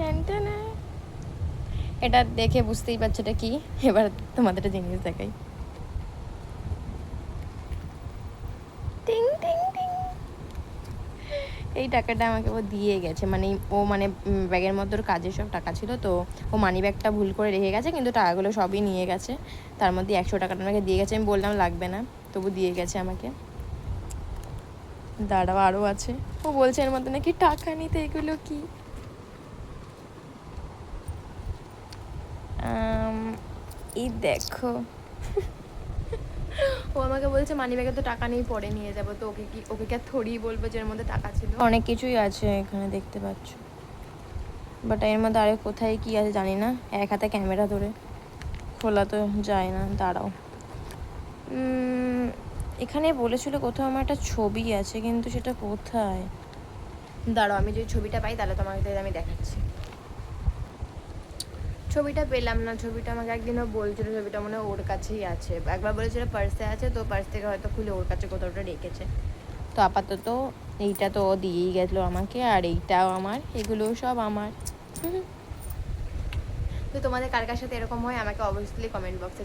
টেনটেনে এটা দেখে বুঝতেই পারছো এটা কি। এবার তোমাদের একটা জিনিস দেখাই। টিং টিং টিং। এই টাকাটা আমাকে ও দিয়ে গেছে, মানে ও মানে ব্যাগের মধ্যে ওর কাজের সব টাকা ছিল, তো ও মানি ব্যাগটা ভুল করে রেখে গেছে, কিন্তু টাকাগুলো সবই নিয়ে গেছে। তার মধ্যে 100 টাকাটা আমাকে দিয়ে গেছে। আমি বললাম লাগবে না, তবু দিয়ে গেছে আমাকে। দাঁড়াও আরও আছে। ও বলছে এর মধ্যে নাকি টাকা নিতে। এগুলো কি? এই দেখো, ও আমাকে বলছে মানি ব্যাগে তো টাকা নেই, পরে নিয়ে যাবো। তো ওকে কি আর থোড়ি বলবো যে এর মধ্যে টাকা ছিল। অনেক কিছুই আছে এখানে দেখতে পাচ্ছ, বাট এর মধ্যে আরে কোথায় কি আছে জানি না। এক হাতে ক্যামেরা ধরে খোলা তো যায় না। দাঁড়াও, এখানে বলেছিল কোথাও আমার একটা ছবি আছে, কিন্তু সেটা কোথায়? দাঁড়াও, আমি যদি ছবিটা পাই তাহলে তোমাকে আমি দেখাচ্ছি। ছবিটা পেলাম না। ছবিটা আমাকে একদিনও বলছিল ছবিটা মনে হয় ওর কাছেই আছে। একবার বলেছিল পার্সে আছে, তো পার্স থেকে হয়তো খুলে ওর কাছে কোথাওটা রেখেছে। তো আপাতত এইটা তো ও দিয়েই গেলো আমাকে, আর এইটাও আমার, এগুলোও সব আমার। তো তোমাদের কার কার সাথে এরকম হয় আমাকে অবশ্যই কমেন্ট বক্সে